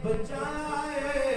بچایا ہے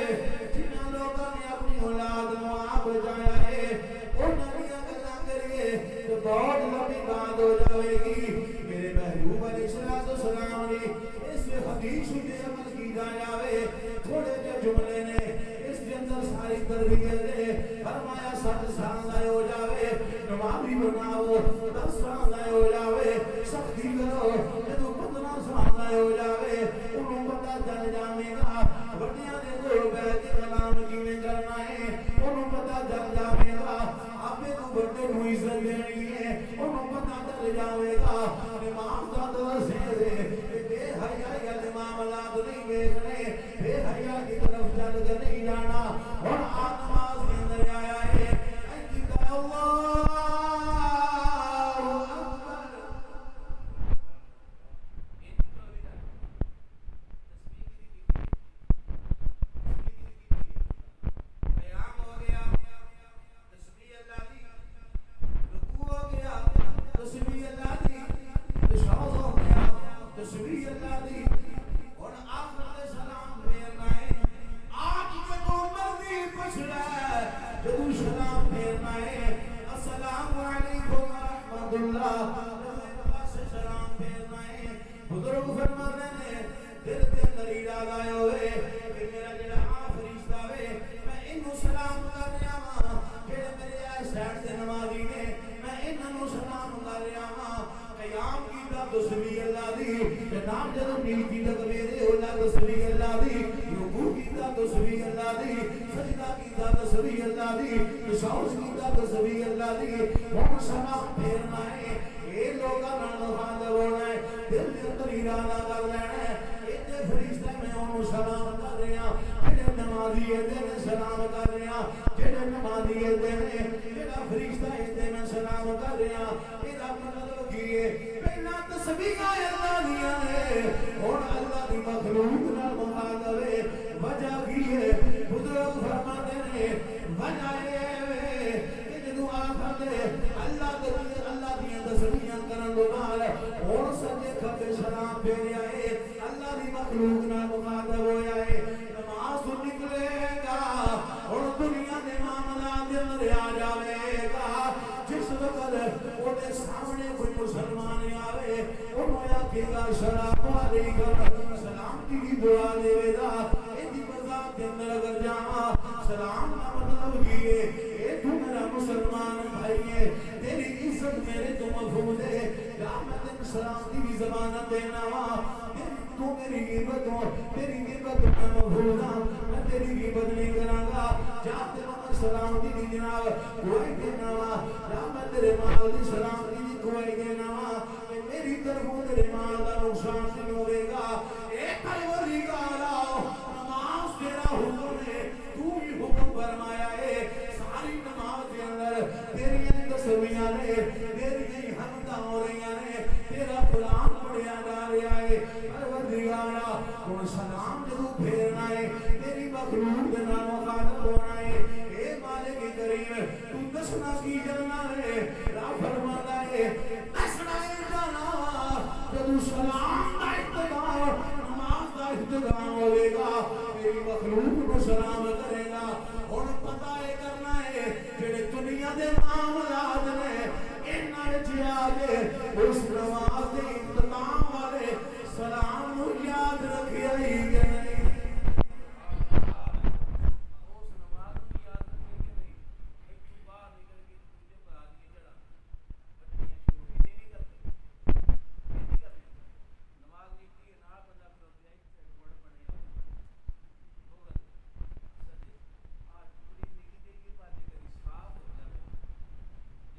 جنہاں لوگوں نے اپنی اولاد نو آپ بچایا ہے انہاں دیاں گلاں کریے تو بہت لمبی بات ہو جائے گی میرے محبوب علیہ السلام نے اس حدیث پہ عمل کی جائے تھوڑے جو جملے نے اس کے اندر ساری تربیت ہے فرمایا 7 سال لائے ہو جاوے نمازی بناؤ 10 سال لائے ہو جاوے سختی کرو جدو 15 سال لائے ہو جاوے انہوں پتہ چل جانے گا بڑیاں نے دو بیٹھ کلام کی میں کرنا ہے انہوں پتہ چل جانے گا آپ کو بڑے کو عزت دینی ہے انہوں پتہ چل جاوے گا امام کا درس ہے بے حیاء یا معاملات نہیں دیکھنے بے حیاء کی طرف چل کر نہیں جانا اور آنماز کے اندر آیا ہے انکتا اللہ اکبر قیام ہو گیا تسبیح اللہ دی رکوع ہو گیا تسبیح اللہ دی اشراق ہو گیا تسبیح اللہ دی اور آخر سلام پھیرنا ہے آج کے تو مرضی پچھڑا ہے جدو سلام پھیرنا ہے السلام علیکم ورحمت اللہ سے سلام پھیرنا ہے بزرگ فرماتے ہیں دل کے اندر ارادہ ہوئے کہ میرا جڑا فرشتہ ہے میں انہوں سلام کر رہا ہاں جڑے میرے آئے سیڈ سے نمازی نے میں انہوں سلام کر رہا ہاں قیام کی تسبیح اللہ دی جناب جدو نیتی تکبیر اللہ تسبیح اللہ دی رکوع کی تسبیح اللہ دی سجدہ کی تسبیح اللہ دی تشہد کی تسبیح اللہ دی ہم سلام پھیرنا ہے اے لوگاں نال مخاطب ہونا ہے دل دے اندر ارادہ کر لینا ہے اے فرشتے میں انہوں سلام کر رہے ہیں جڑے نمازی ہے سلام کر رہے ہیں جڑے نمازی ہے جڑا فرشتہ ہے میں سلام کر رہے ہیں اے دا مطلب کی ہے پہلا تسبیح اللہ دیا ہے اور اللہ دی مخلوق نال مخاطب ہے وجہ کی ہے بزرگ فرماتے ہیں وجہ ہے کہ جدو آخر دے اللہ دی تسبیحاں کرن دو بعد اور سجے کھبے سلام پھیریا ہے اللہ دی مخلوق نال مخاطب ہویا ہے نماز تو نکلے گا اور دنیا دے معاملات دے اندر آ جاوے گا جس وقت وہ دے سامنے کوئی مسلمان آوے انہوں یا کہ گا سلام علیکم سلامتی کی دعا دے گا ایدی بزاد کے اندر اگر جاما سلام کا مطلب کیے اے تو میرا مسلمان بھائی ہے تیری عزت میرے تو محفوظ ہے یا میں تین سلامتی کی زبانت دینا وا تو میری غیبت ہو تیری غیبت میں محفوظ ہوں میں تیری غیبت نہیں کرانگا جاتے میں سلامتی کی جناب کوئی دینا وا یا میں تیرے مال دی سلامتی کی کوئی دینا وا میری طرف تیرے مال دا نقصان نہیں ہوئے گا اے پروردگارا نماز تیرا حکم ہے تو ہی حکم فرمایا ہے ساری نماز کے اندر تیری تسبیحاں نے تیری حمداں ہو رہی ہیں تیرا قرآن پڑھیا جا رہا ہے پروردگارا کون سلام جدو پھیرنا ہے تیری مخلوق دے نال مخاطب ہونا ہے اے مالک کریم تو دسنا کی جانا ہے را فرماتا ہے دسنا ہے جانا جدو سلام دا اقتدار نماز دا اقتدار ہوئے گا میری مخلوق کو سلام کرے گا اور پتہ ہے کرنا ہے جڑے دنیا دے معاملات نے انہاں وچ آ کے اس نماز دے اختتام والے سلام نو یاد رکھیا ہی کہ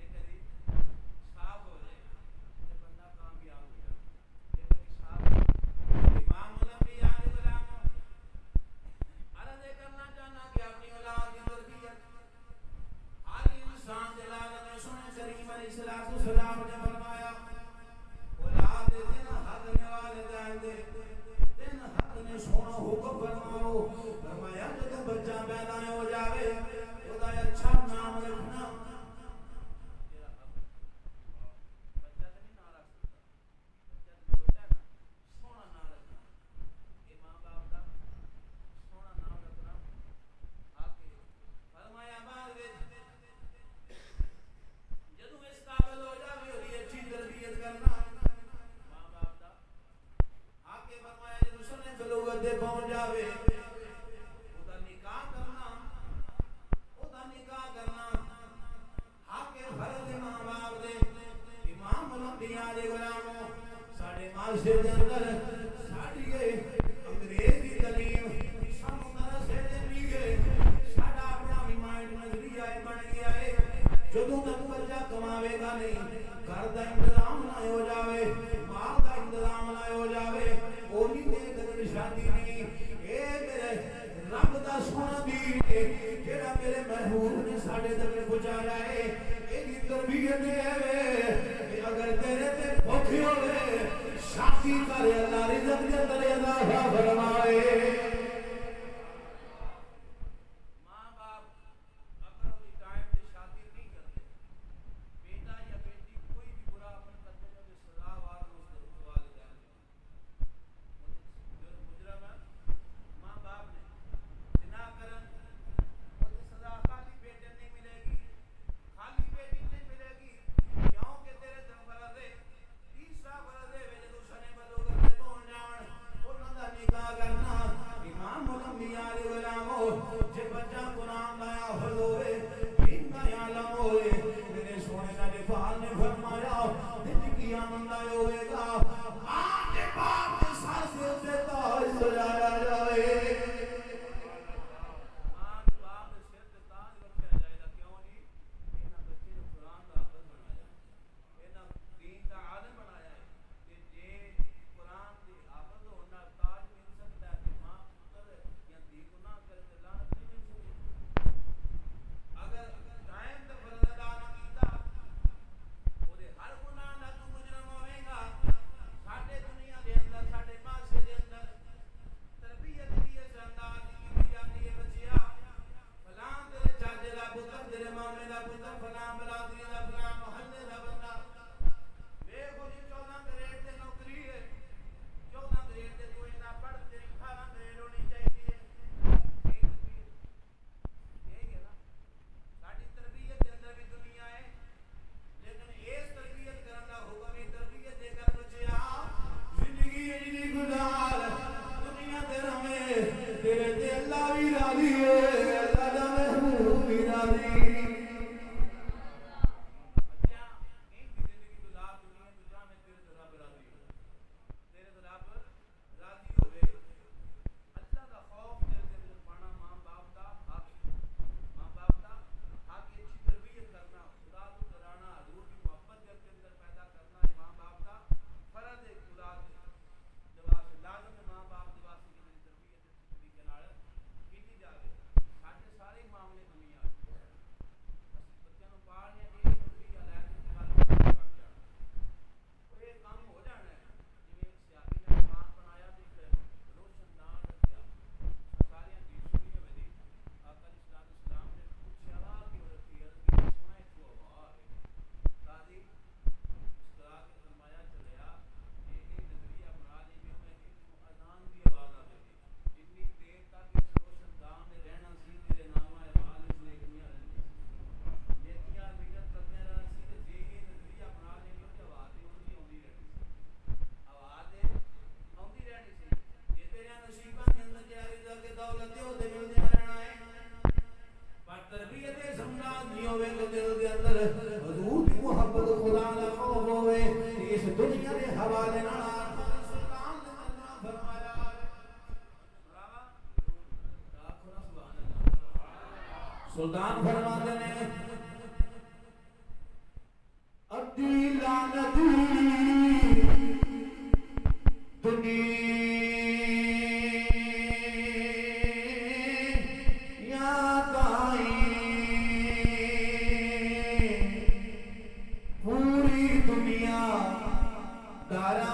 نہیں صاف ہو جائے بندہ کامیاب غلاموں ساڈے معاشرے دے اندر ساڈی انگریز دی تعلیم سانوں مدرسے دینی ہے ساڈا اپنا بھی مائنڈ نظریہ بن گیا ہے جدوں تک بچہ کماوے گا نہیں گھر دا انتظام نہ ہو جاوے مال دا انتظام نہ ہو جاوے اونی دیر تک شادی نہیں اے میرے رب دا سونا دین ہے جڑا میرے محبوب نے ساڈے تک پہنچایا ہے ایدی تربیت ہے اگر تیرے تے بھوک ہوے شادی کرے اللہ رزق دے اندر اضافہ فرمائے سلطان فرماتے ہیں ادی لعنتی دنیا تائی پوری دنیا دارا